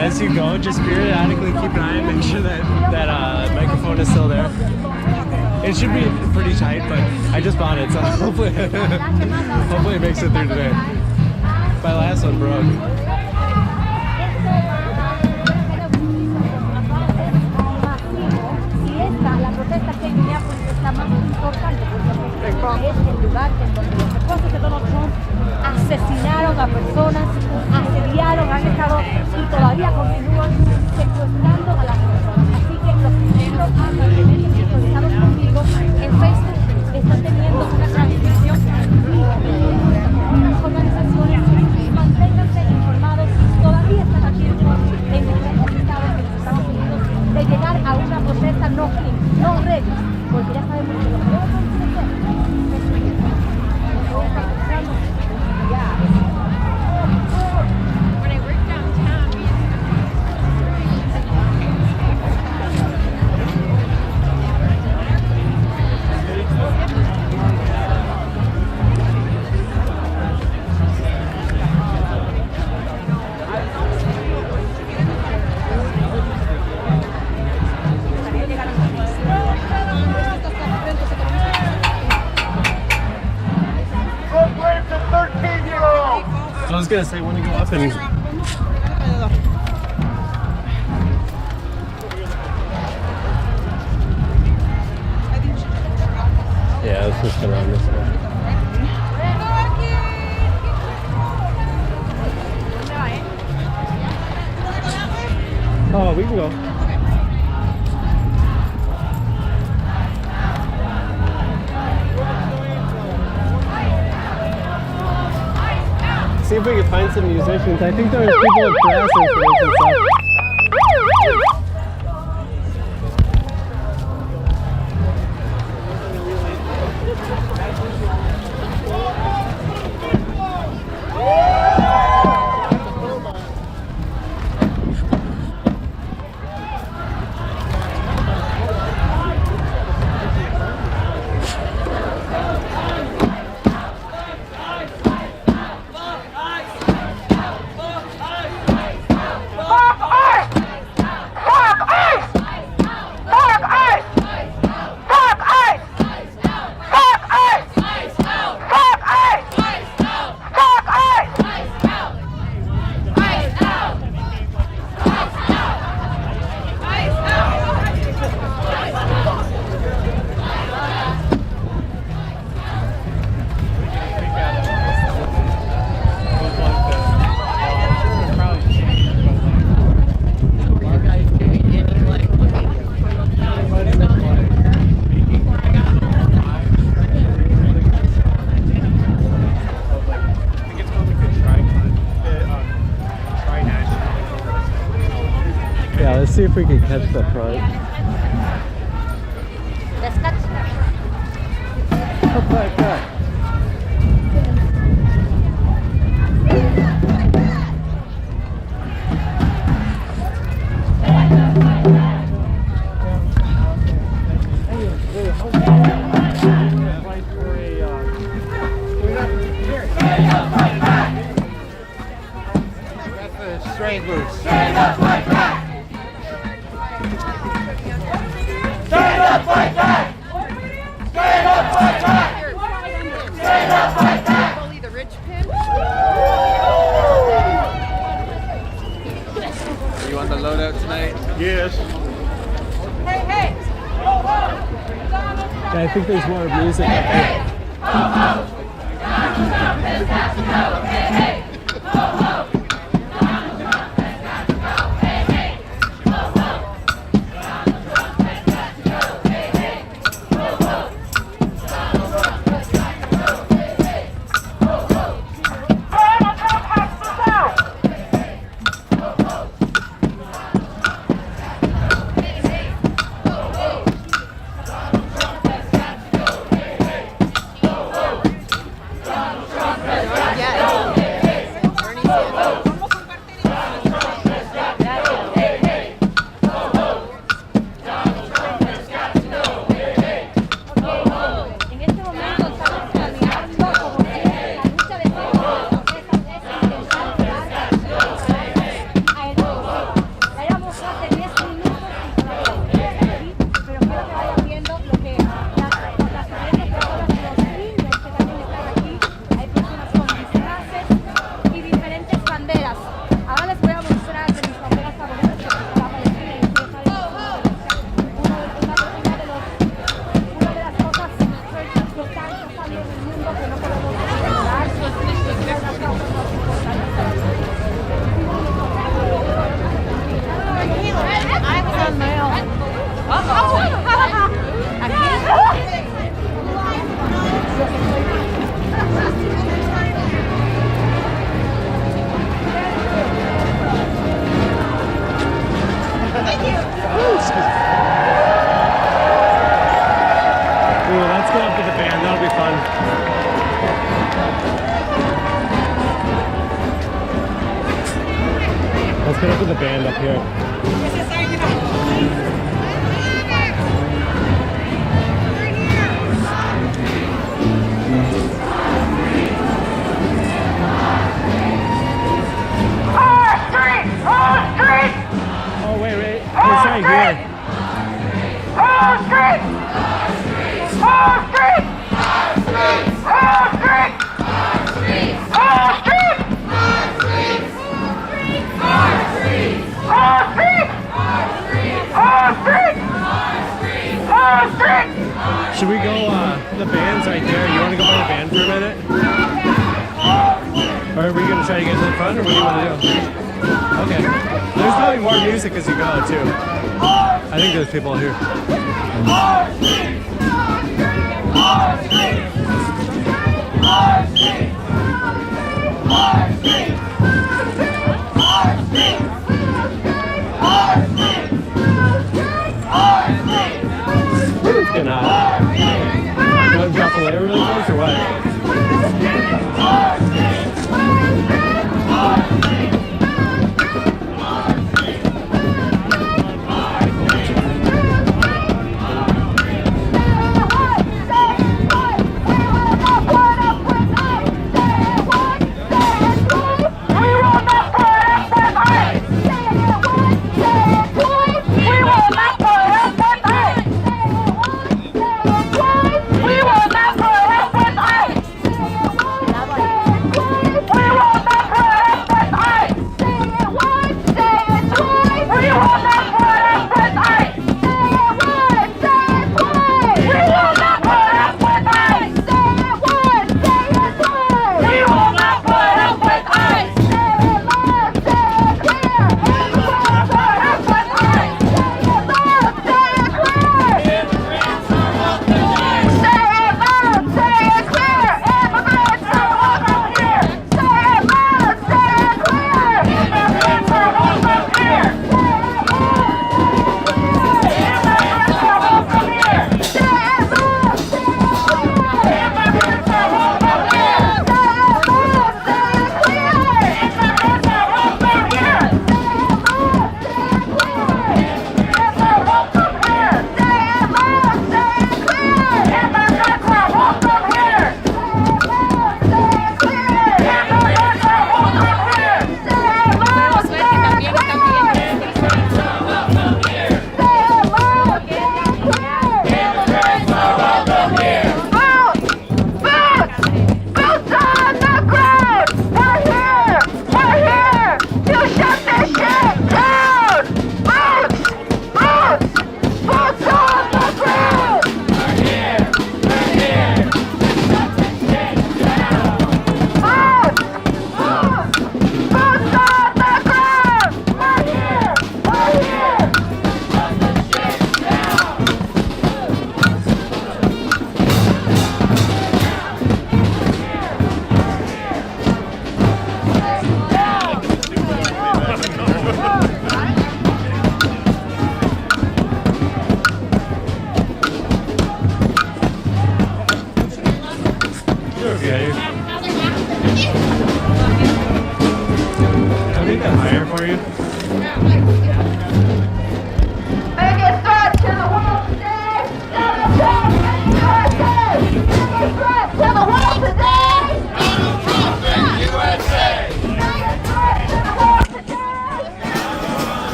As you go, just periodically keep an eye and make sure that microphone is still there. It should be pretty tight, but I just bought it, so hopefully it makes it through today. My last one broke. Es el lugar en donde los esposos de Donald Trump asesinaron a personas, asediaron, han estado y todavía continúan secuestrando a las personas. Así que los miembros amablemente sintonizados conmigo en Facebook están teniendo una transmisión viva de las organizaciones. Manténganse informados, todavía están a tiempo en diferentes estados de los Estados Unidos de llegar a una protesta no red, porque ya sabemos que los que I was gonna say, want to go up and. Yeah, let's just go around this way. Oh, we can go. See if we can find some musicians. I think there are people with brass instruments and stuff. Yeah, let's see if we can catch the front. Let's catch. Up like that. Straight loose. Stand up, fight back! Stand up, fight back! Stand up, fight back! Stand up, fight back! Bully the rich pin. You on the loadout tonight? Yes. Hey, hey! Yeah, I think there's more music up there. Let's get up with the band up here. Oh, wait. It's right here. Should we go, the band's right there. You want to go by the band for a minute? Or are we going to try to get to the front, or what do you want to do? Okay. There's probably more music as you go, too. I think there's people here. You want to drop a layer really close or what?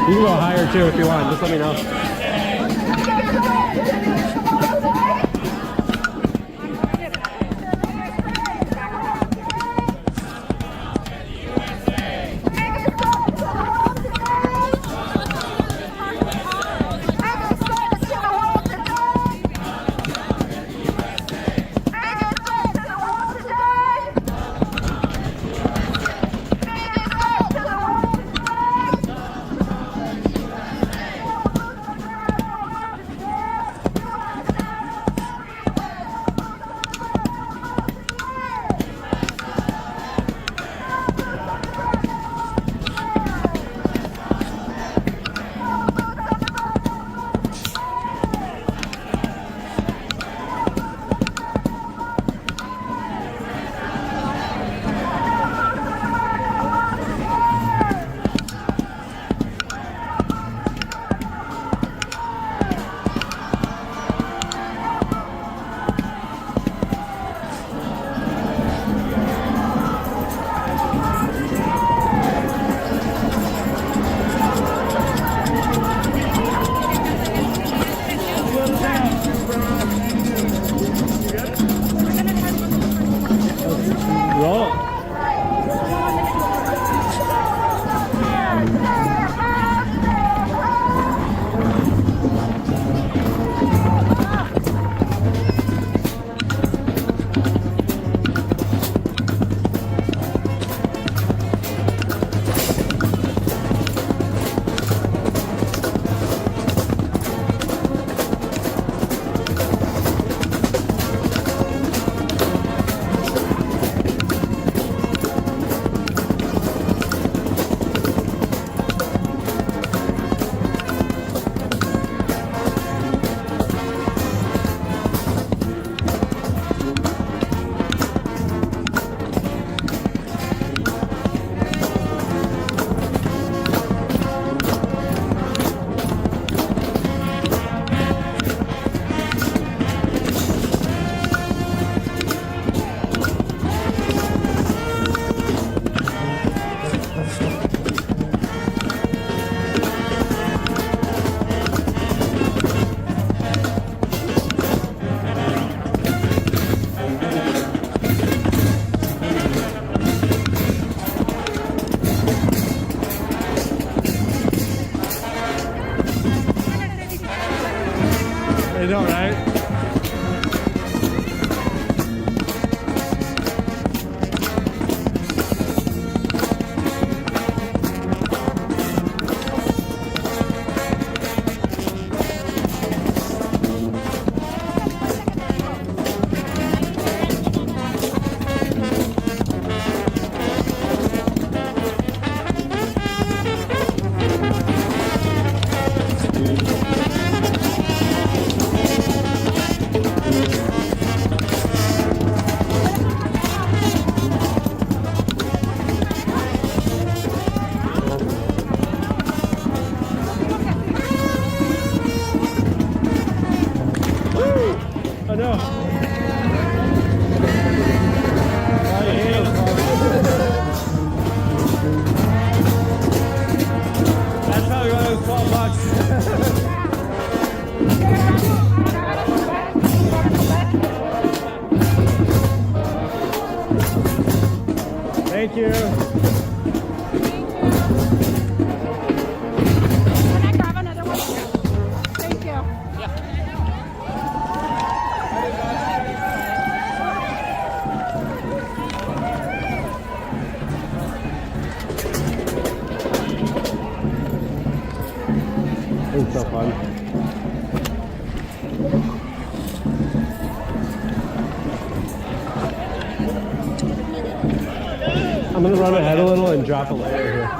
You can go higher too if you want, just let me know. Thank you. Can I grab another one? Thank you. It's so fun. I'm gonna run ahead a little and drop a layer here.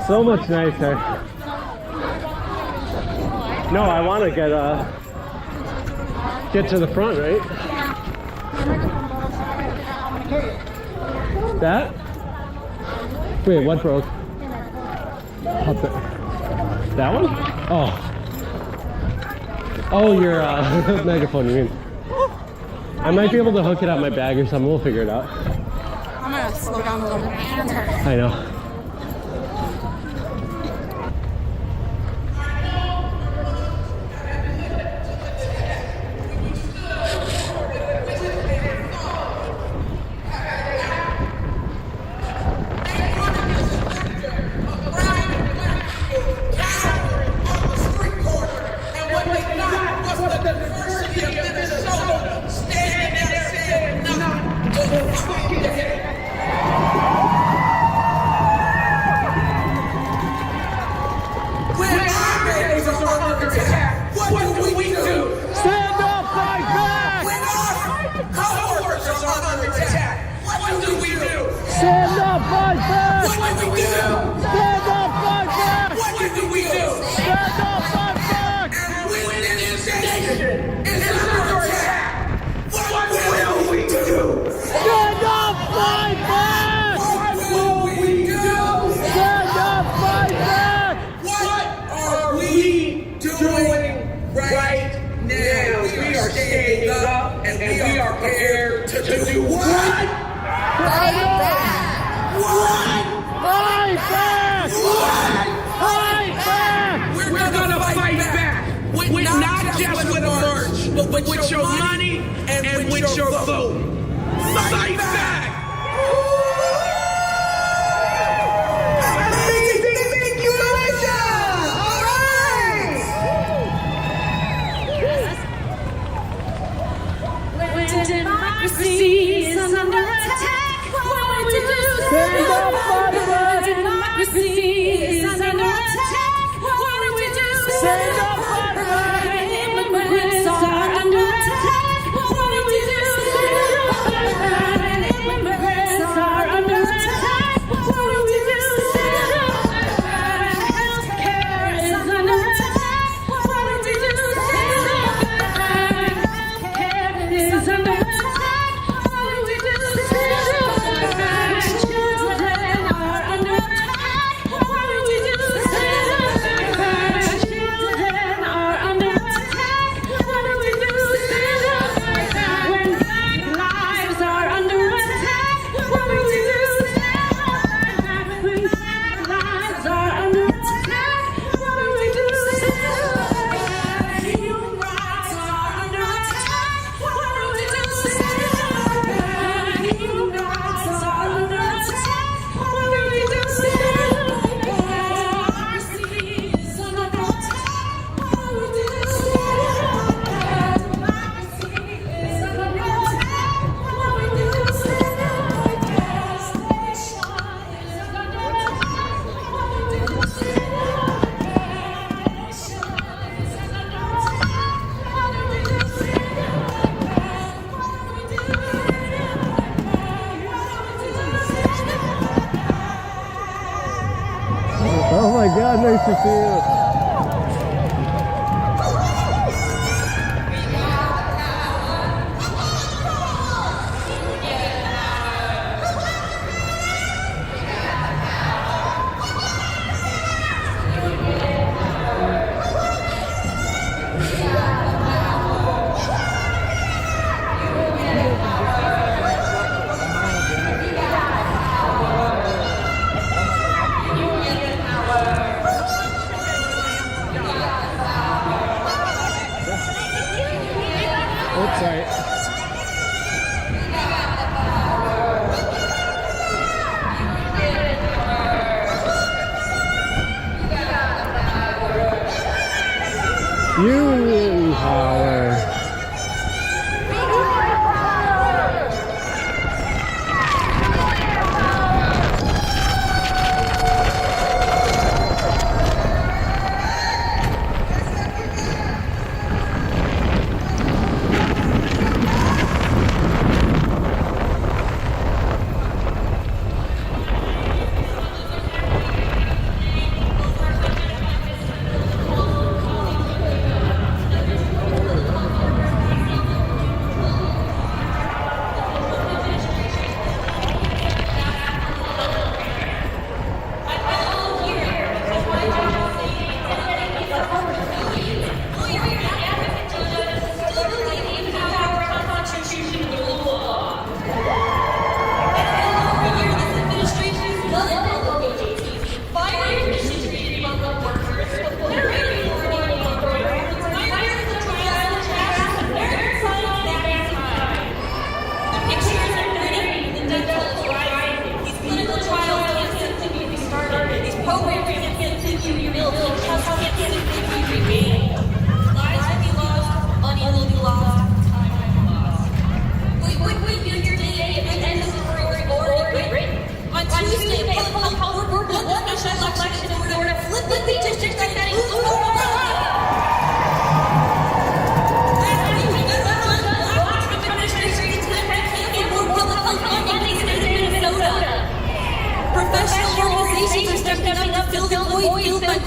So much nicer. No, I want to get to the front, right? That? Wait, what broke? Up there. That one? Oh. Oh, your megaphone, you mean? I might be able to hook it out my bag or something. We'll figure it out. I'm gonna slow down a little. My hands hurt. I know. With your money and with your vote. Fight back! Democracy is under attack. What we do? Democracy is under attack. What we do? Immigrants are under attack. What we do? Immigrants are under attack. What we do? Healthcare is under attack. What we do? Healthcare is under attack. Oh my God, nice to see you. Oops, sorry. You power.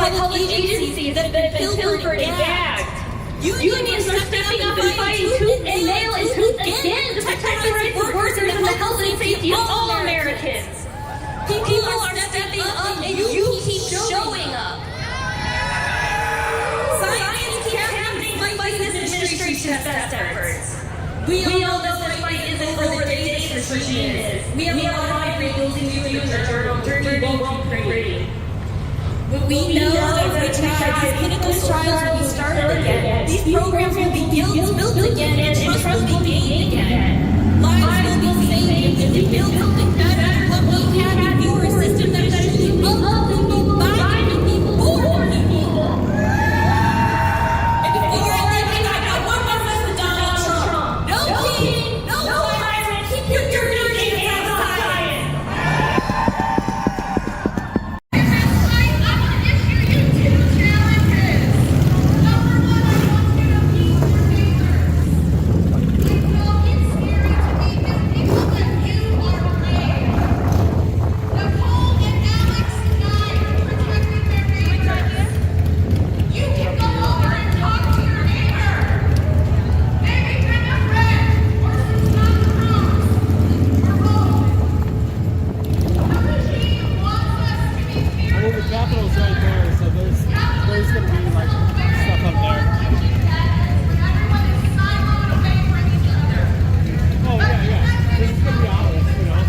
Public agencies that have been pilfered and gagged. Unions are stepping up and fighting tooth and nail and tooth again to protect the rights of workers and the health and safety of all Americans. People are stepping up and you keep showing up. Science can't fight this administration's best efforts. We all know this fight isn't for the days this regime is. We have a lot of rebuilding to do, our journey won't be pretty. We know that if we try to clinical trials will be started again, these programs will be built again, and trust me, create again. Lives will be saved if we build something better than what we have before, a system that is truly of the people, by the people, for the people. And before I leave, I got one more message to Donald Trump. No cheating, no violence, keep your dirty hands outside. I mean, the Capitol's right there, so there's gonna be like stuff up there. Oh yeah. This is gonna be ours, you know.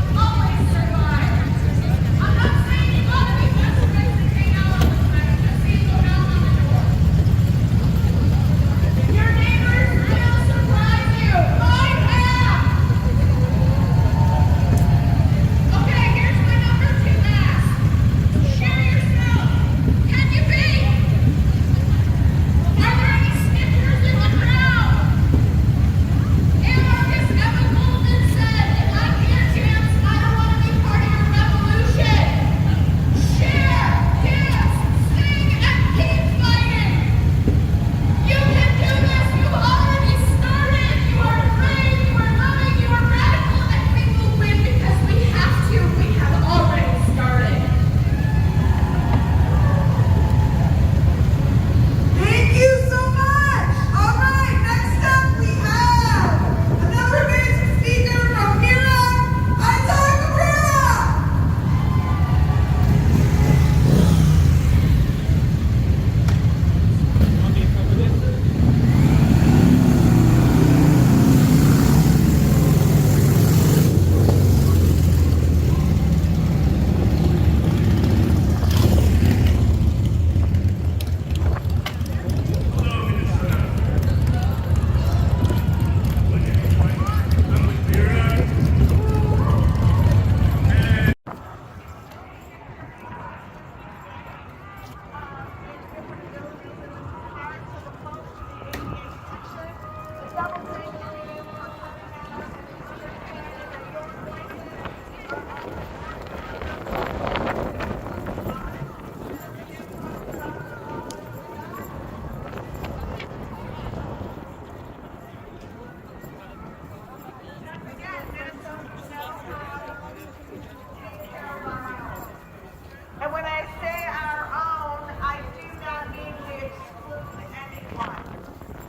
And when I say our own, I do not mean we exclude anyone.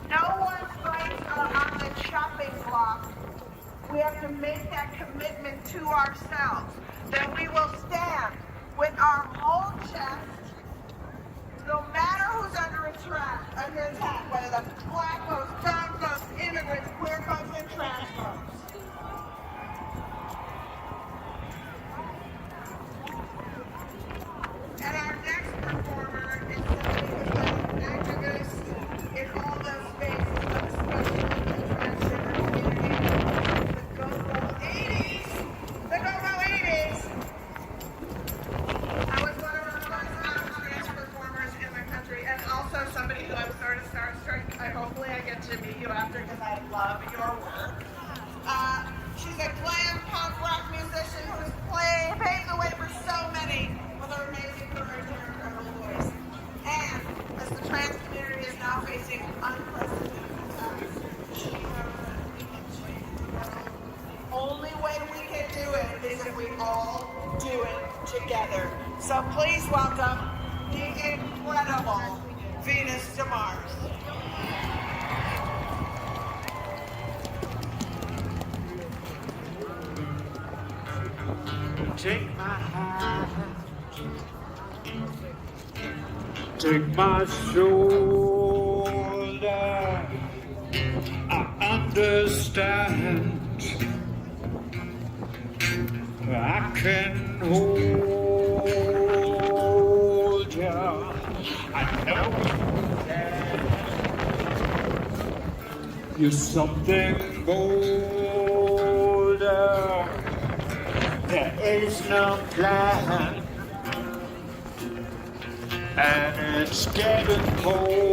No one's rights are on the chopping block. We have to make that commitment to ourselves, that we will stand with our whole chest, no matter who's under attack, whether that's black folks, brown folks, immigrants, queer folks, and trans folks. And our next performer is somebody who's been an activist in all those spaces, but especially in the transgender community. The go-go 80s! The go-go 80s! I was one of our first trans performers in the country, and also somebody who I'm sort of starstruck. Hopefully I get to meet you after, because I love your work. She's a glam punk rock musician who's paved the way for so many with her amazing courage and her incredible voice. And as the trans community is now facing unprecedented attacks, the only way we can do it is if we all do it together. So please welcome the incredible Venus de Mars. Take my hand, take my shoulder, I understand, I can hold you, I know you can. you're something bolder. There is no plan, and it's getting colder.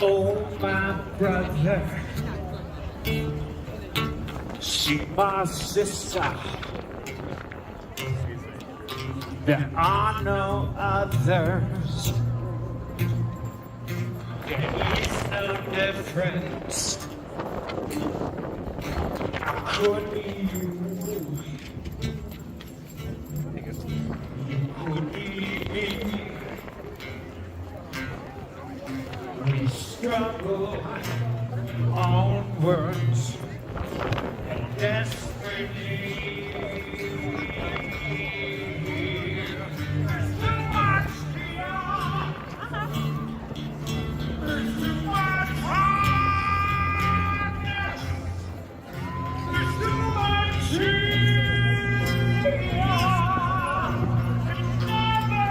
Oh, my brother, see my sister. There are no others. There is no difference. I could be you. Could be me. We struggle onwards and desperately. There's too much beyond. There's too much hardness. There's too much beyond. It's never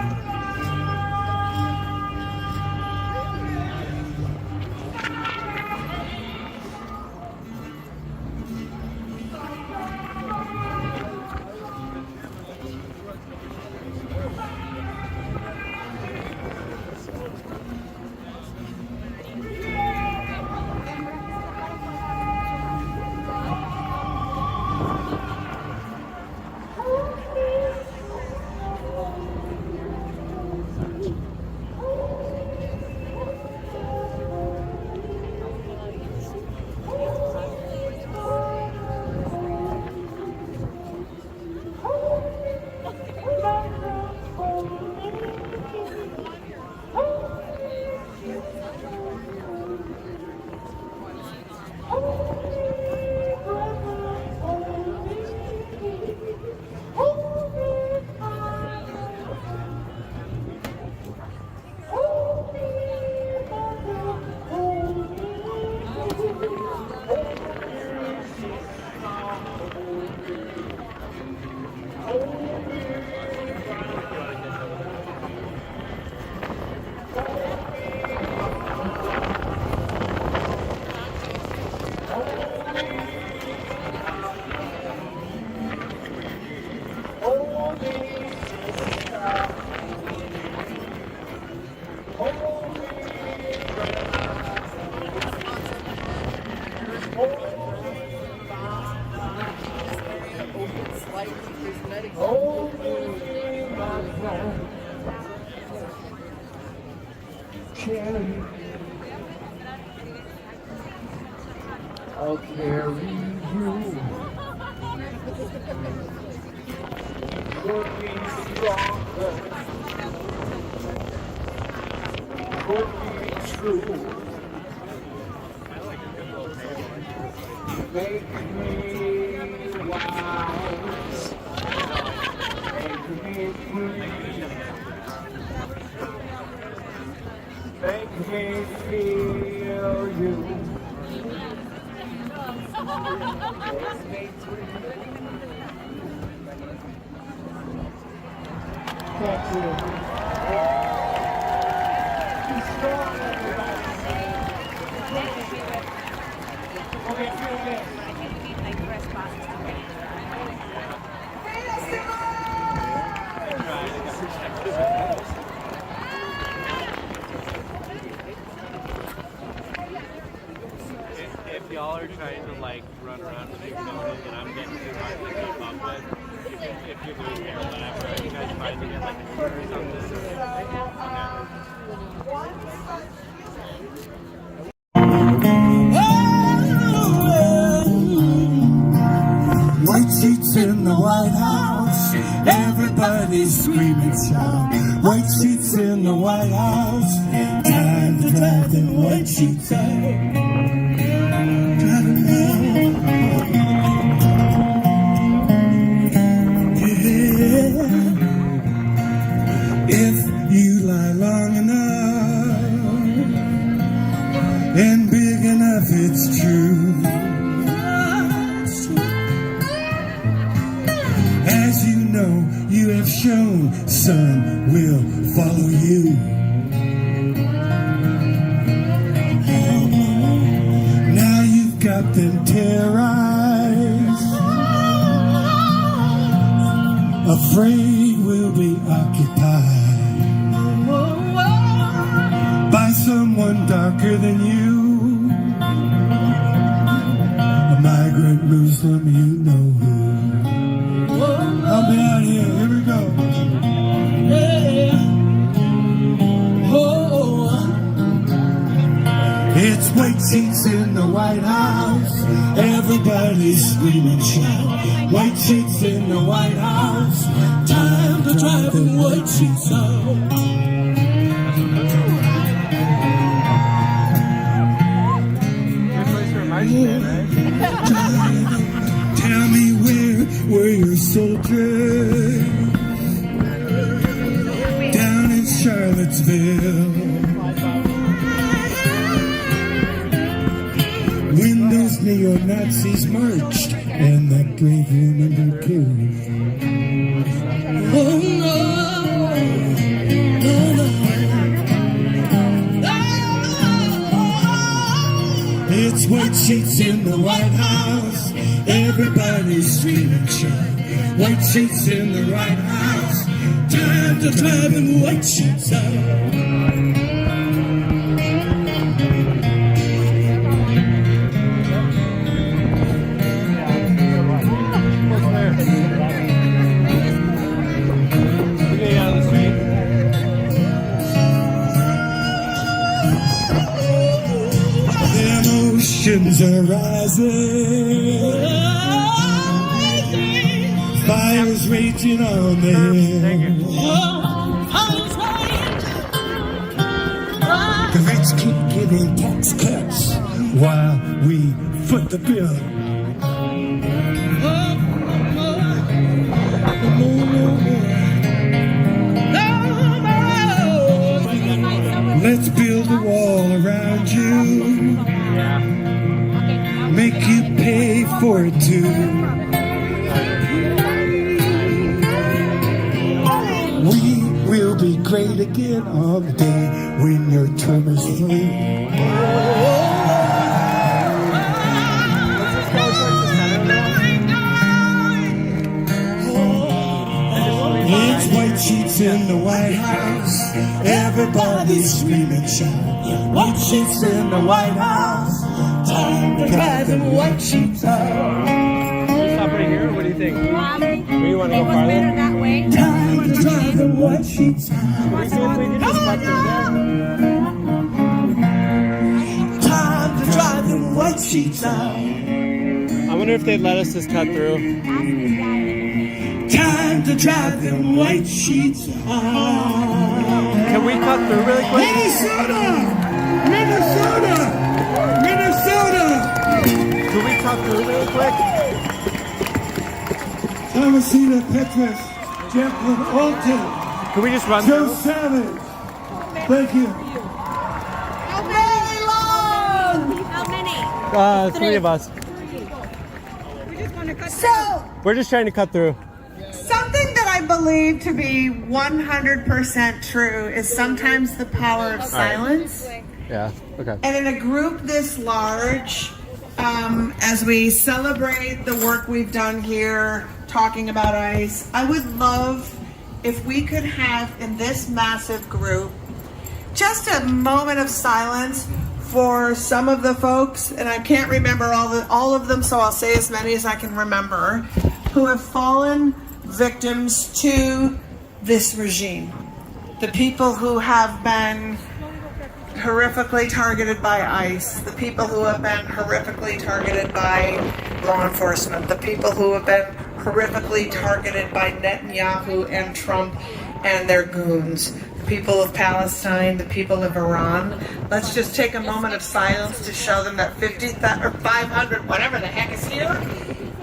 I'll carry you. Could be stronger. Could be true. Make me wise. Make me free. Make me feel you. Thank you. Be strong, everybody. Okay, feel good. If y'all are trying to like run around with your phone and I'm getting too hard to keep up with, if you lose hair or whatever, you guys trying to get like a shirt or something? White sheets in the White House, everybody's screaming shout. White sheets in the White House, time to drive them white sheets out. If you lie long enough and big enough, it's true. As you know, you have shown, sun will follow you. Now you've got them terrorized, afraid we'll be occupied by someone darker than you. A migrant Muslim, you know who. I'll be out here, here we go. Yeah. Oh. It's white sheets in the White House. Everybody's screaming, shout. White sheets in the White House. Time to drive them white sheets out. Good place for a marching band, right? Tell me where your soldiers down in Charlottesville, when those neo-Nazis marched and that brave woman were killed. Oh no, it's white sheets in the White House. Everybody's screaming, shout. White sheets in the White House. Time to drive them white sheets out. Getting out of the street. The emotions are rising. Fire's raging on there. The rich keep giving tax cuts while we foot the bill. Let's build a wall around you. Make you pay for it too. We will be great again on the day when your term is through. It's white sheets in the White House. Everybody's screaming, shout. White sheets in the White House. Time to drive them white sheets out. Stop right here. What do you think? Where you want to go farther? That way. Time to drive them white sheets out. We can just cut through there. Time to drive them white sheets out. I wonder if they'd let us just cut through. Time to drive them white sheets out. Can we cut through really quick? Minnesota! Minnesota! Minnesota! Can we cut through really quick? Thomasina Petrus, Jacqueline Alton, Can we just run Joe through? Savage. Thank you. How many? 3 of us. So, We're just trying to cut through. something that I believe to be 100% true is sometimes the power of silence. Yeah. Okay. And in a group this large, as we celebrate the work we've done here, talking about ICE, I would love if we could have in this massive group just a moment of silence for some of the folks, and I can't remember all of them, so I'll say as many as I can remember, who have fallen victims to this regime. The people who have been horrifically targeted by ICE, the people who have been horrifically targeted by law enforcement, the people who have been horrifically targeted by Netanyahu and Trump and their goons, the people of Palestine, the people of Iran. Let's just take a moment of silence to show them that 50 or 500, whatever the heck is here,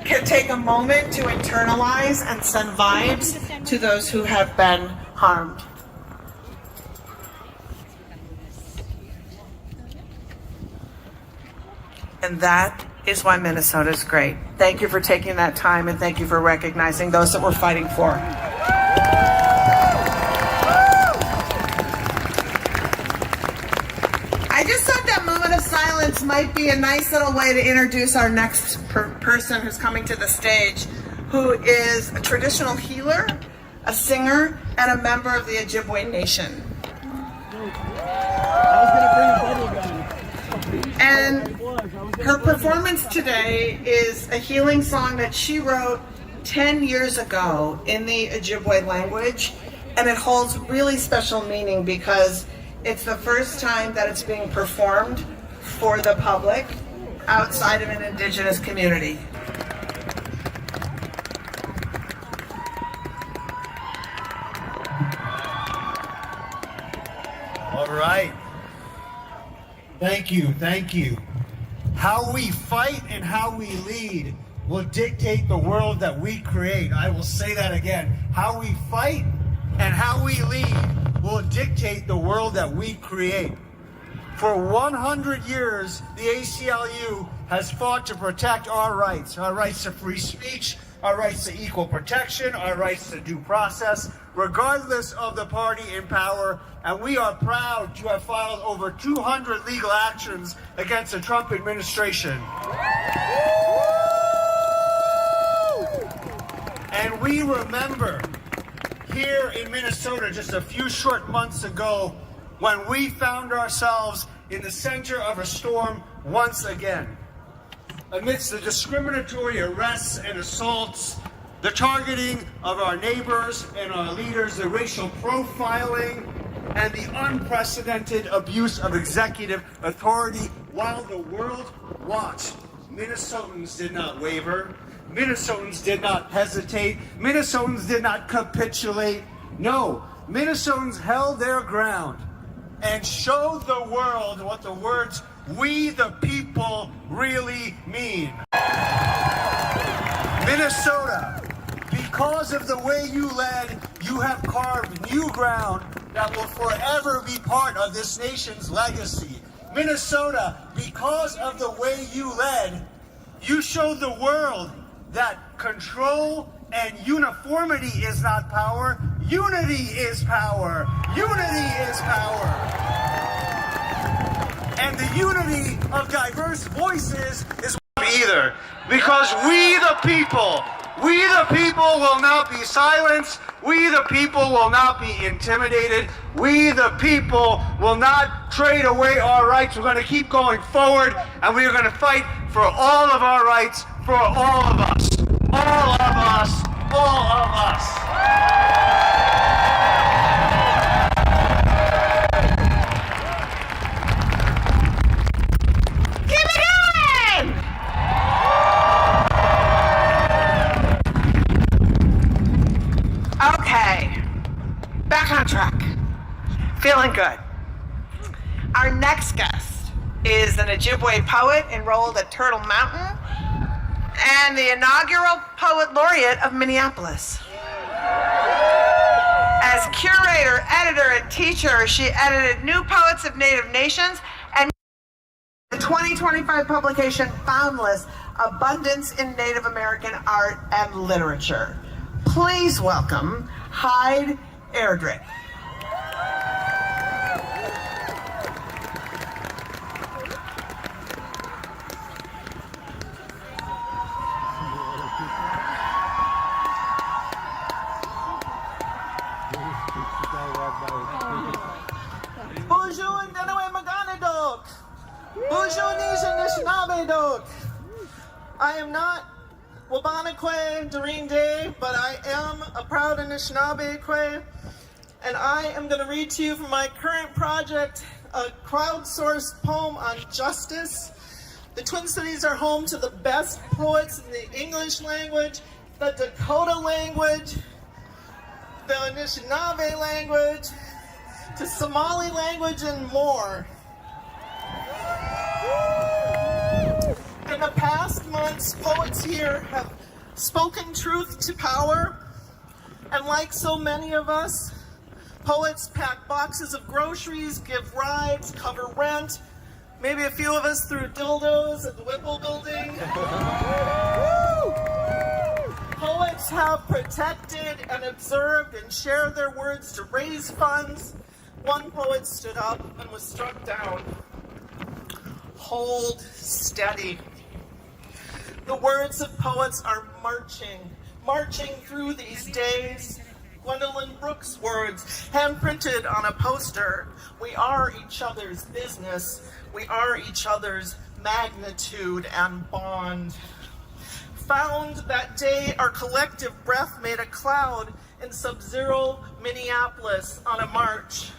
can take a moment to internalize and send vibes to those who have been harmed. And that is why Minnesota is great. Thank you for taking that time, and thank you for recognizing those that we're fighting for. I just thought that moment of silence might be a nice little way to introduce our next person who's coming to the stage, who is a traditional healer, a singer, and a member of the Ojibwe Nation. And her performance today is a healing song that she wrote 10 years ago in the Ojibwe language, and it holds really special meaning because it's the first time that it's being performed for the public outside of an Indigenous community. All right. Thank you, thank you. How we fight and how we lead will dictate the world that we create. I will say that again. How we fight and how we lead will dictate the world that we create. For 100 years, the ACLU has fought to protect our rights to free speech, our rights to equal protection, our rights to due process, regardless of the party in power. And we are proud to have filed over 200 legal actions against the Trump administration. And we remember here in Minnesota just a few short months ago when we found ourselves in the center of a storm once again. Amidst the discriminatory arrests and assaults, the targeting of our neighbors and our leaders, the racial profiling, and the unprecedented abuse of executive authority while the world watched, Minnesotans did not waver. Minnesotans did not hesitate. Minnesotans did not capitulate. No, Minnesotans held their ground and showed the world what the words "we the people" really mean. Minnesota, because of the way you led, you have carved new ground that will forever be part of this nation's legacy. Minnesota, because of the way you led, you showed the world that control and uniformity is not power. Unity is power. Unity is power. And the unity of diverse voices is either. Because we the people will not be silenced. We the people will not be intimidated. We the people will not trade away our rights. We're going to keep going forward, and we are going to fight for all of our rights, for all of us. All of us. All of us. Okay, back on track. Feeling good. Our next guest is an Ojibwe poet enrolled at Turtle Mountain and the inaugural Poet Laureate of Minneapolis. As curator, editor, and teacher, she edited New Poets of Native Nations and the 2025 publication Boundless: Abundance in Native American Art and Literature. Please welcome HeidyTorres. Bonjour and Danawe Maganadok. Bonjour Nishanabedok. I am not Wabanakwe Doreen Day, but I am a proud Anishinaabe, and I am going to read to you from my current project, a crowdsourced poem on justice. The Twin Cities are home to the best poets in the English language, the Dakota language, the Anishinaabe language, to Somali language, and more. In the past months, poets here have spoken truth to power, and like so many of us, poets pack boxes of groceries, give rides, cover rent, Maybe a few of us threw dildos at the Whipple building. Poets have protected and observed and shared their words to raise funds. One poet stood up and was struck down. Hold steady. The words of poets are marching through these days. Gwendolyn Brooks' words, hand-printed on a poster. We are each other's business. We are each other's magnitude and bond. Found that day, our collective breath made a cloud in sub-zero Minneapolis on a march.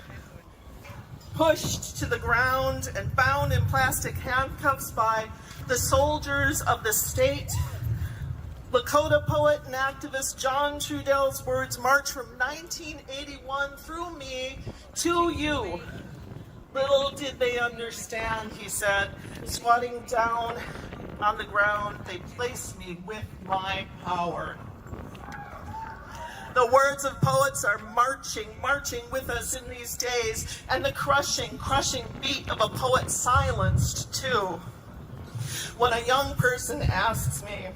Pushed to the ground and bound in plastic handcuffs by the soldiers of the state. Lakota poet and activist John Trudell's words march from 1981 through me to you. Little did they understand, he said, squatting down on the ground, they placed me with my power. The words of poets are marching with us in these days, and the crushing beat of a poet silenced too. When a young person asks me,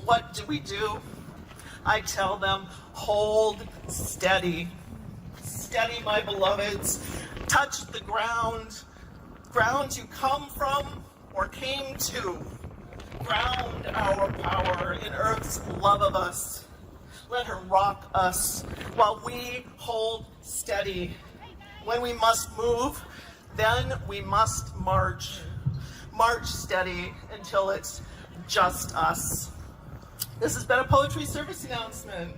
what do we do? I tell them, hold steady. Steady, my beloveds. Touch the ground you come from or came to. Ground our power in Earth's love of us. Let her rock us while we hold steady. When we must move, then we must march. March steady until it's just us. This has been a poetry service announcement.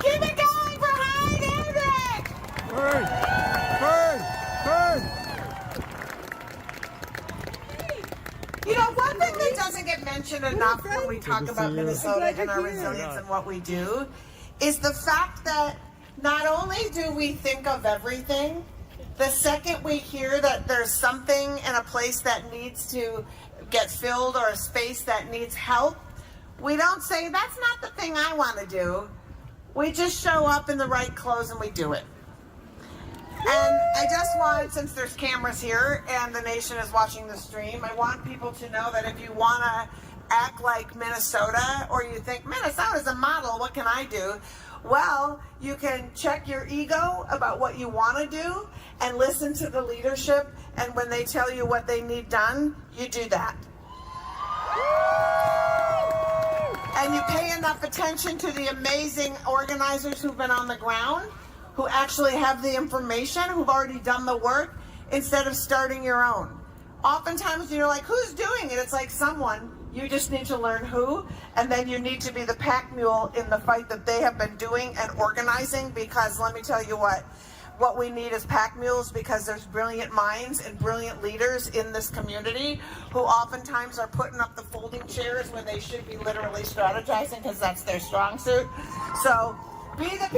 Keep it going for Heidi! Bird! You know, one thing that doesn't get mentioned enough when we talk about Minnesota and our resilience and what we do is the fact that not only do we think of everything, the second we hear that there's something in a place that needs to get filled or a space that needs help, we don't say, that's not the thing I want to do. We just show up in the right clothes and we do it. And I just want, since there's cameras here and the nation is watching the stream, I want people to know that if you want to act like Minnesota, or you think, Minnesota's a model, what can I do? Well, you can check your ego about what you want to do and listen to the leadership, and when they tell you what they need done, you do that. And you pay enough attention to the amazing organizers who've been on the ground, who actually have the information, who've already done the work, instead of starting your own. Oftentimes you're like, who's doing it? It's like someone. You just need to learn who, and then you need to be the pack mule in the fight that they have been doing and organizing, because let me tell you what we need is pack mules, because there's brilliant minds and brilliant leaders in this community who oftentimes are putting up the folding chairs when they should be literally strategizing, because that's their strong suit. So be the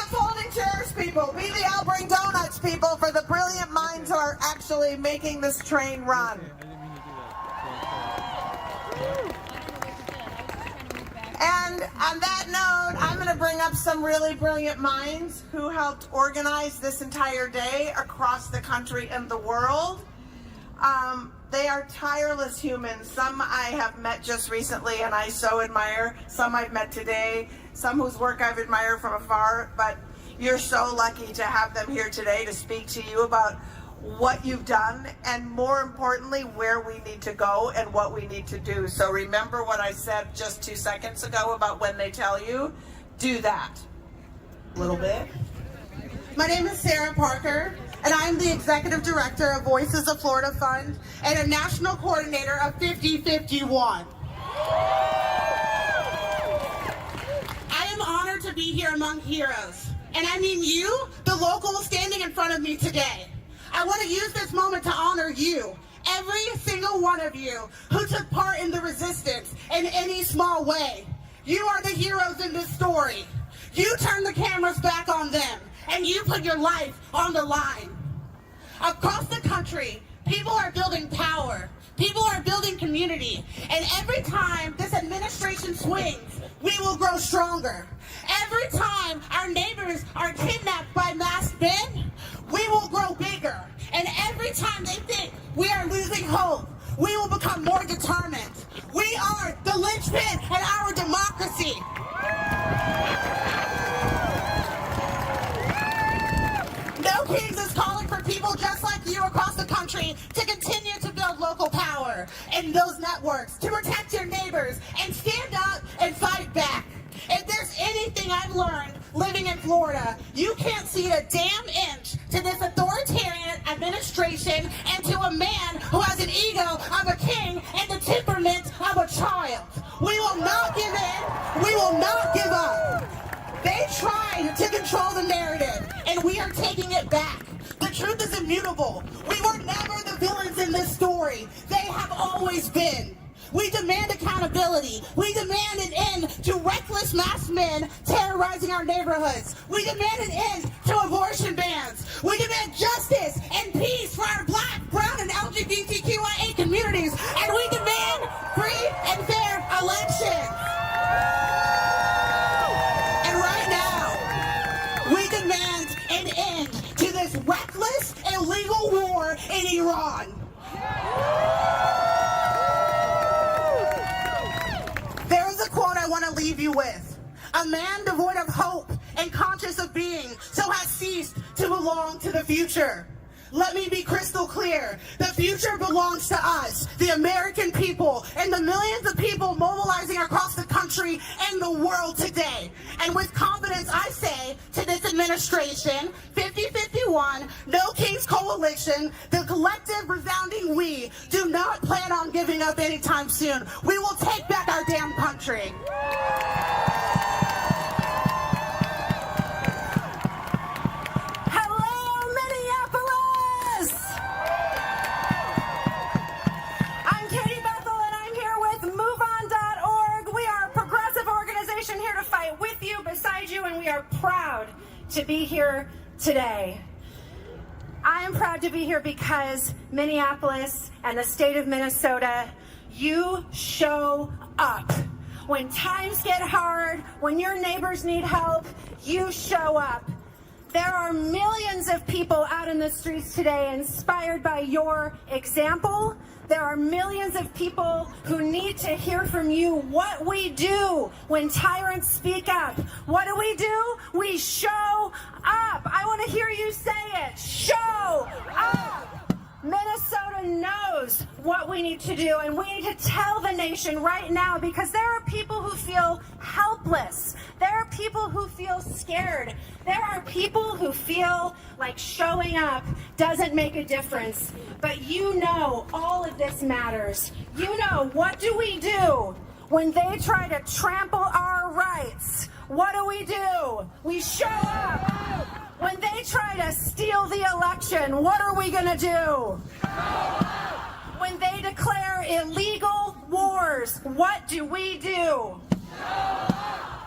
folding chairs people, be the I'll bring donuts people for the brilliant minds who are actually making this train run. And on that note, I'm going to bring up some really brilliant minds who helped organize this entire day across the country and the world. They are tireless humans. Some I have met just recently and I so admire. Some I've met today. Some whose work I've admired from afar. But you're so lucky to have them here today to speak to you about what you've done, and more importantly, where we need to go and what we need to do. So remember what I said just 2 seconds ago about when they tell you, do that. A little bit. My name is Sarah Parker, and I'm the Executive Director of Voices of Florida Fund and a National Coordinator of 5051. I am honored to be here among heroes, and I mean you, the locals standing in front of me today. I want to use this moment to honor you, every single one of you who took part in the resistance in any small way. You are the heroes in this story. You turned the cameras back on them, and you put your life on the line. Across the country, people are building power. People are building community. And every time this administration swings, we will grow stronger. Every time our neighbors are kidnapped by masked men, we will grow bigger. And every time they think we are losing hope, we will become more determined. We are the linchpin in our democracy. No Kings is calling for people just like you across the country to continue to build local power in those networks, to protect your neighbors, and stand up and fight back. If there's anything I've learned living in Florida, you can't cede a damn inch to this authoritarian administration and to a man who has an ego of a king and the temperament of a child. We will not give in. We will not give up. They tried to control the narrative, and we are taking it back. The truth is immutable. We were never the villains in this story. They have always been. We demand accountability. We demand an end to reckless masked men terrorizing our neighborhoods. We demand an end to abortion bans. We demand justice and peace for our Black, brown, and LGBTQIA communities. And we demand free and fair elections. And right now, we demand an end to this reckless, illegal war in Iran. There is a quote I want to leave you with. A man devoid of hope and conscious of being so has ceased to belong to the future. Let me be crystal clear. The future belongs to us, the American people, and the millions of people mobilizing across the country and the world today. And with confidence, I say to this administration, 50-51, No Kings Coalition, the collective resounding we, do not plan on giving up anytime soon. We will take back our damn country. And we are proud to be here today. I am proud to be here because Minneapolis and the state of Minnesota, you show up. When times get hard, when your neighbors need help, you show up. There are millions of people out in the streets today inspired by your example. There are millions of people who need to hear from you what we do when tyrants speak up. What do? We show up. I want to hear you say it. Show up. Minnesota knows what we need to do, and we need to tell the nation right now, because there are people who feel helpless. There are people who feel scared. There are people who feel like showing up doesn't make a difference. But you know all of this matters. You know, what do we do when they try to trample our rights? What do? We show up. When they try to steal the election, what are we going to do? When they declare illegal wars, what do we do?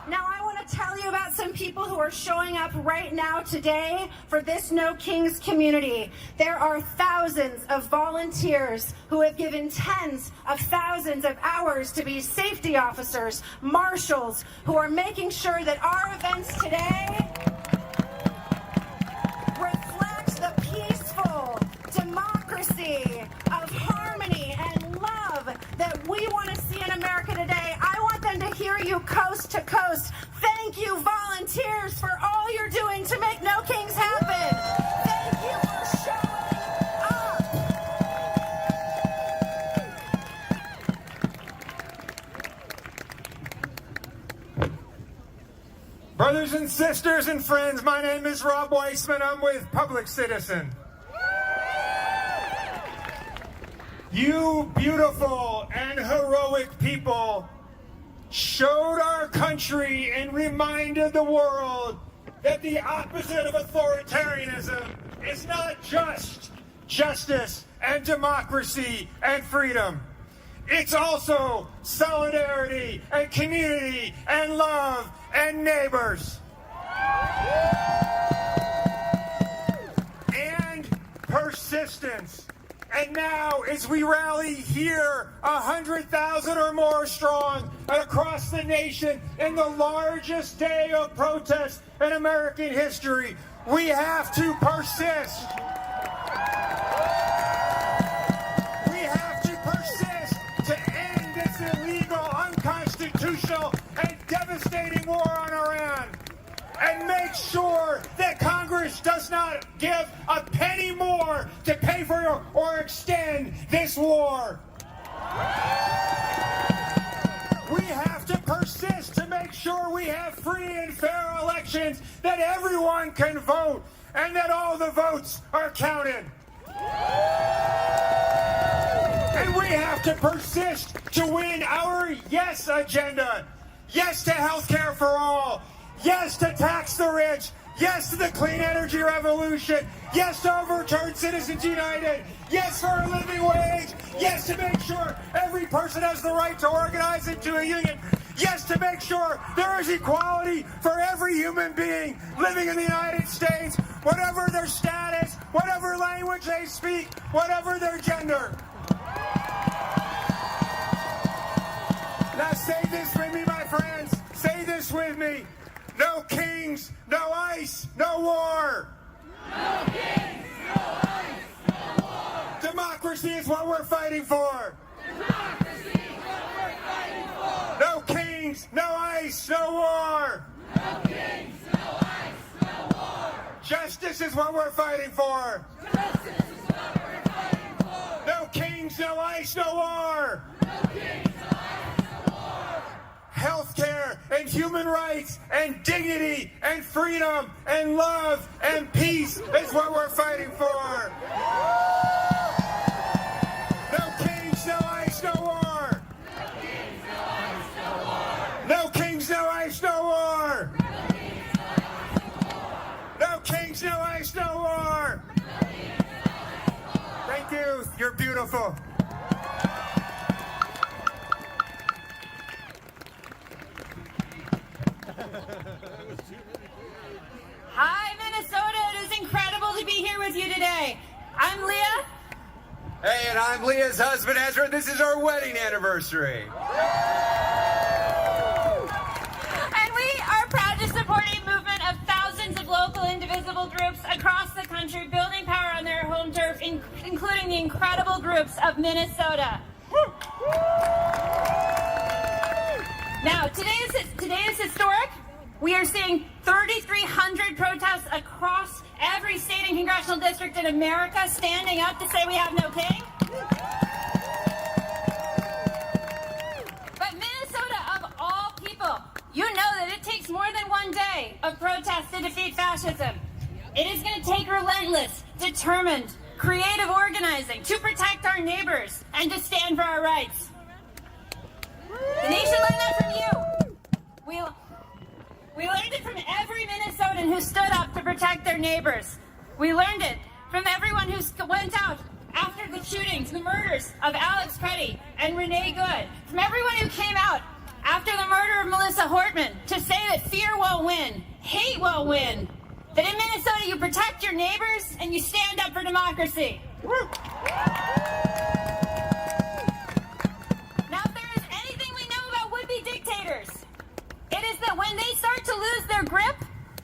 Now, I want to tell you about some people who are showing up right now today for this No Kings community. There are thousands of volunteers who have given tens of thousands of hours to be safety officers, marshals, who are making sure that our events today reflect the peaceful democracy of harmony and love that we want to see in America today. I want them to hear you coast to coast. Thank you, volunteers, for all you're doing to make No Kings happen. Thank you for showing up. Brothers and sisters and friends, my name is Rob Weissman. I'm with Public Citizen. You beautiful and heroic people showed our country and reminded the world that the opposite of authoritarianism is not just justice and democracy and freedom. It's also solidarity and community and love and neighbors. And persistence. And now, as we rally here, 100,000 or more strong, across the nation, in the largest day of protest in American history, we have to persist. We have to persist to end this illegal, unconstitutional, and devastating war on Iran. And make sure that Congress does not give a penny more to pay for or extend this war. We have to persist to make sure we have free and fair elections, that everyone can vote, and that all the votes are counted. And we have to persist to win our yes agenda. Yes to health care for all. Yes to tax the rich. Yes to the clean energy revolution. Yes to overturn Citizens United. Yes for a living wage. Yes to make sure every person has the right to organize into a union. Yes to make sure there is equality for every human being living in the United States, whatever their status, whatever language they speak, whatever their gender. Now say this with me, my friends. Say this with me. No kings, no ice, no war. No kings, no ice, no war. Democracy is what we're fighting for. Democracy is what we're fighting for. No kings, no ice, no war. No kings, no ice, no war. Justice is what we're fighting for. Justice is what we're fighting for. No kings, no ice, no war. No kings, no ice, no war. Healthcare and human rights and dignity and freedom and love and peace is what we're fighting for. No kings, no ice, no war. No kings, no ice, no war. No kings, no ice, no war. Thank you. You're beautiful. Hi, Minnesota. It is incredible to be here with you today. I'm Leah. Hey, and I'm Leah's husband, Ezra. This is our wedding anniversary. And we are proud to support a movement of thousands of local indivisible groups across the country building power on their home turf, including the incredible groups of Minnesota. Now, today is historic. We are seeing 3,300 protests across every state and congressional district in America standing up to say we have no king. But Minnesota, of all people, you know that it takes more than one day of protest to defeat fascism. It is going to take relentless, determined, creative organizing to protect our neighbors and to stand for our rights. The nation learned that from you. We learned it from every Minnesotan who stood up to protect their neighbors. We learned it from everyone who went out after the shootings, the murders of Alex Petty and Renee Good. From everyone who came out after the murder of Melissa Hortman to say that fear won't win, hate won't win. That in Minnesota you protect your neighbors and you stand up for democracy. Now, if there is anything we know about would-be dictators, it is that when they start to lose their grip,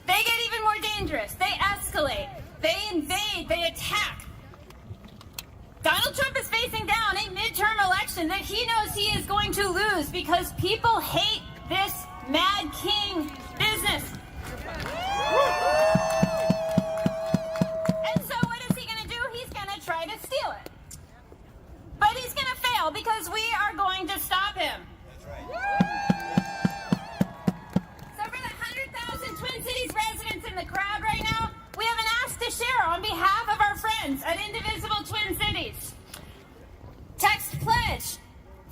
they get even more dangerous. They escalate. They invade. They attack. Donald Trump is facing down a midterm election that he knows he is going to lose because people hate this Mad King business. And so what is he going to do? He's going to try to steal it. But he's going to fail because we are going to stop him. That's right. So for the 100,000 Twin Cities residents in the crowd right now, we have an ask to share on behalf of our friends at Indivisible Twin Cities. Text PLEDGE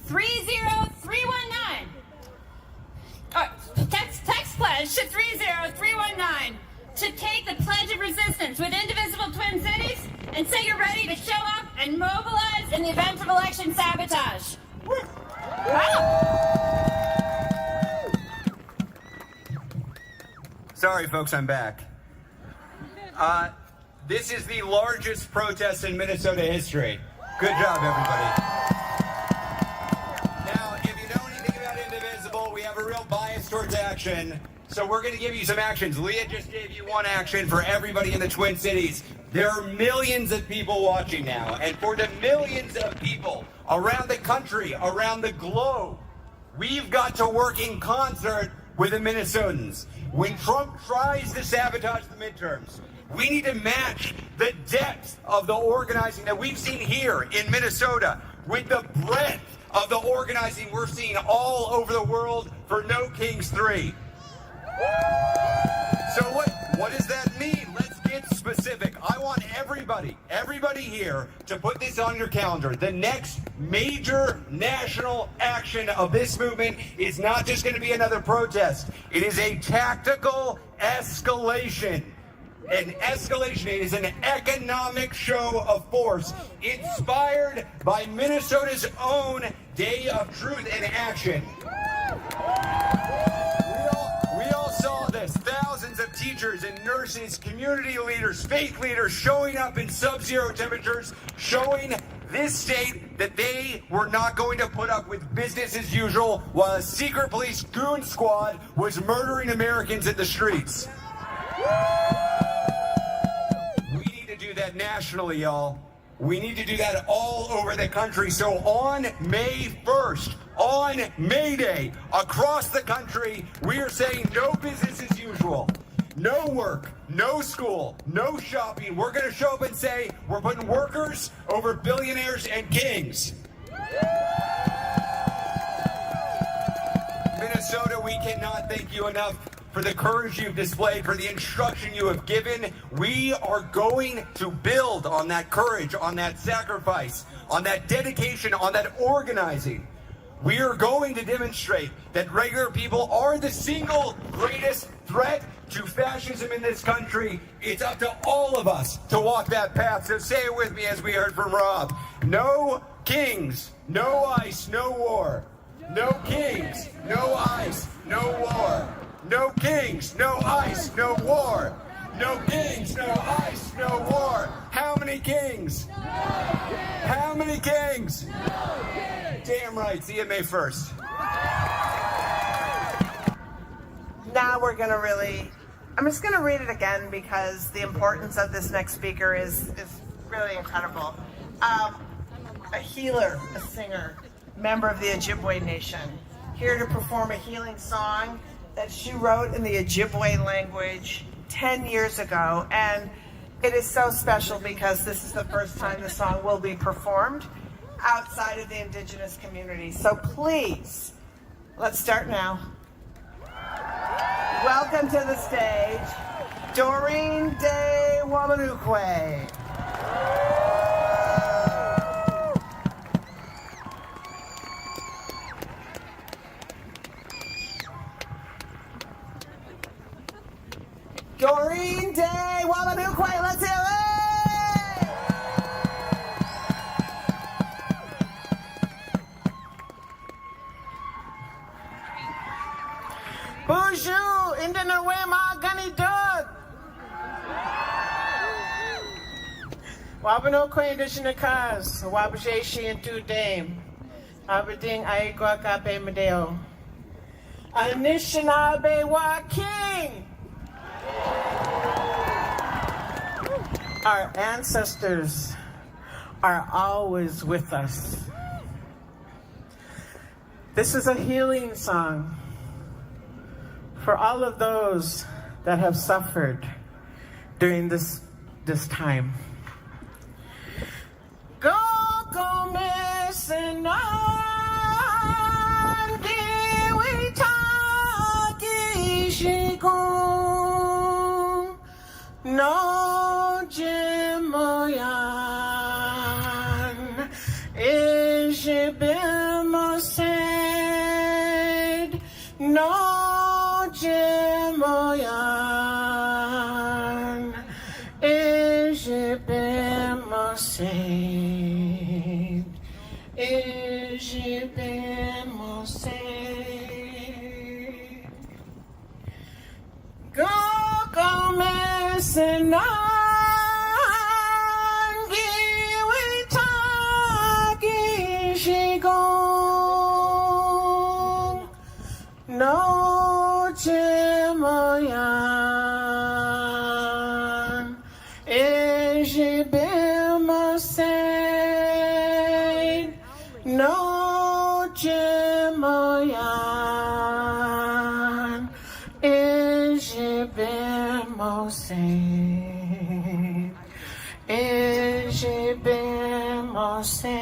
30319. Text PLEDGE to 30319 to take the Pledge of Resistance with Indivisible Twin Cities and say you're ready to show up and mobilize in the event of election sabotage. Sorry, folks, I'm back. This is the largest protest in Minnesota history. Good job, everybody. Now, if you know anything about Indivisible, we have a real bias towards action. So we're going to give you some actions. Leah just gave you one action for everybody in the Twin Cities. There are millions of people watching now. And for the millions of people around the country, around the globe, we've got to work in concert with the Minnesotans. When Trump tries to sabotage the midterms, we need to match the depth of the organizing that we've seen here in Minnesota with the breadth of the organizing we're seeing all over the world for No Kings 3. So what does that mean? Let's get specific. I want everybody here to put this on your calendar. The next major national action of this movement is not just going to be another protest. It is a tactical escalation. An escalation. It is an economic show of force inspired by Minnesota's own Day of Truth and Action. We all saw this. Thousands of teachers and nurses, community leaders, faith leaders showing up in sub-zero temperatures, showing this state that they were not going to put up with business as usual while a secret police goon squad was murdering Americans in the streets. We need to do that nationally, y'all. We need to do that all over the country. So on May 1st, on May Day, across the country, we are saying no business as usual. No work, no school, no shopping. We're going to show up and say we're putting workers over billionaires and kings. Minnesota, we cannot thank you enough for the courage you've displayed, for the instruction you have given. We are going to build on that courage, on that sacrifice, on that dedication, on that organizing. We are going to demonstrate that regular people are the single greatest threat to fascism in this country. It's up to all of us to walk that path. So say it with me as we heard from Rob. No kings, no ice, no war. No kings, no ice, no war. No kings, no ice, no war. No kings, no ice, no war. How many kings? No kings. How many kings? No kings. Damn right. See you May 1st. Now we're going to I'm just going to read it again because the importance of this next speaker is really incredible. A healer, a singer, member of the Ojibwe Nation, here to perform a healing song that she wrote in the Ojibwe language 10 years ago. And it is so special because this is the first time the song will be performed outside of the Indigenous community. So please, let's start now. Welcome to the stage, Doreen De Wamanukwe. Doreen De Wamanukwe, let's hear it! Bonjour, Indanawe Ma Gani Dog. Wabanokwe Indishinakas, Wabajeshi and Tu Dame, Aberdeen Aiguakape Medeo. Anishinaabe Wa King. Our ancestors are always with us. This is a healing song for all of those that have suffered during this time. Go missing on we talk no Jimoyan is said no Jimoyan is said is said go missing on we talk same. Et j'ai bien mon same.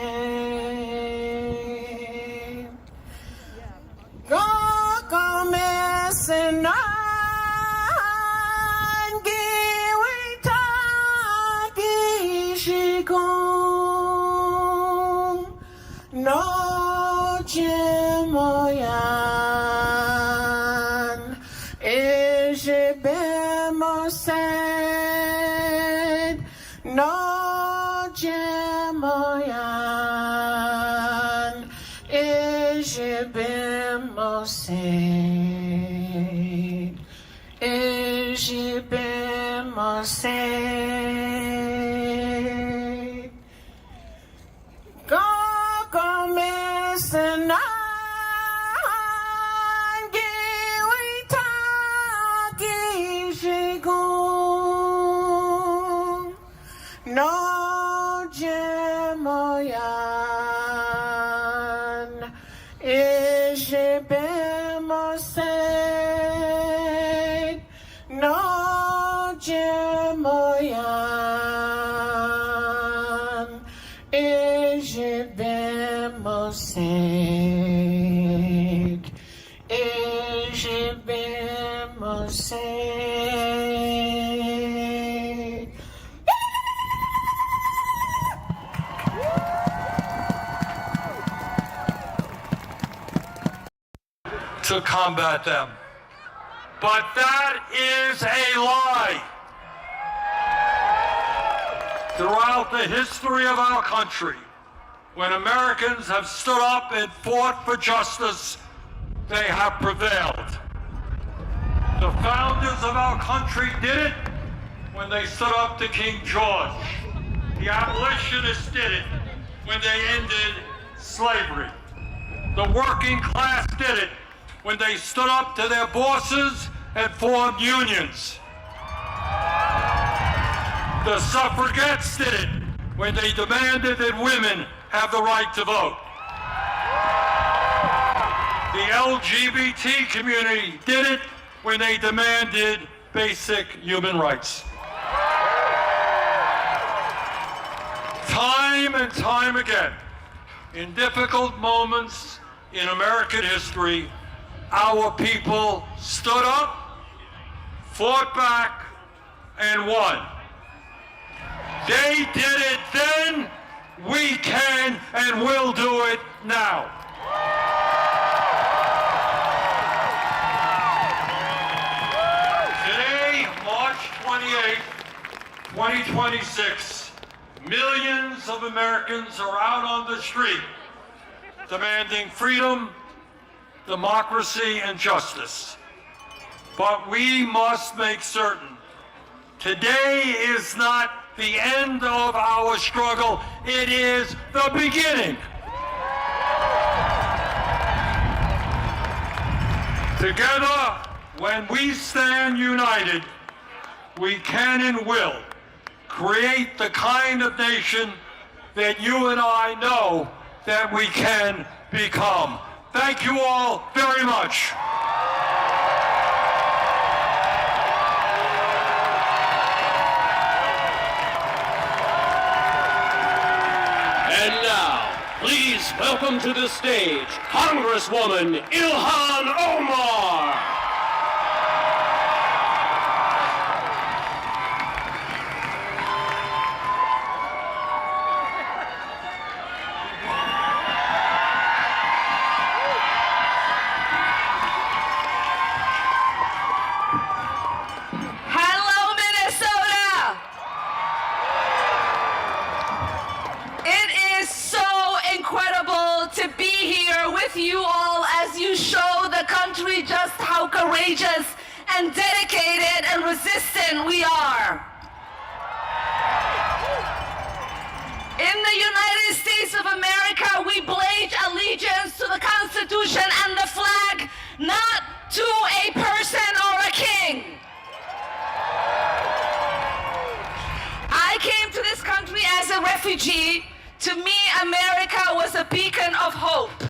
Go come senang giwita gishikong no chemoyan. Et j'ai bien mon same. No chemoyan. Et j'ai bien mon same. Et j'ai bien mon same. Go come senang giwita gishigong no jemoyan. Et j'ai bien mon same. No jemoyan. Et j'ai bien mon same. Et j'ai bien mon same. To combat them. But that is a lie. Throughout the history of our country, when Americans have stood up and fought for justice, they have prevailed. The founders of our country did it when they stood up to King George. The abolitionists did it when they ended slavery. The working class did it when they stood up to their bosses and formed unions. The suffragettes did it when they demanded that women have the right to vote. The LGBT community did it when they demanded basic human rights. Time and time again, in difficult moments in American history, our people stood up, fought back, and won. They did it then, we can and will do it now. Today, March 28, 2026, millions of Americans are out on the street demanding freedom, democracy, and justice. But we must make certain today is not the end of our struggle, it is the beginning. Together, when we stand united, we can and will create the kind of nation that you and I know that we can become. Thank you all very much. And now, please welcome to the stage, Congresswoman Ilhan Omar. You all as you show the country just how courageous and dedicated and resistant we are. In the United States of America, we pledge allegiance to the Constitution and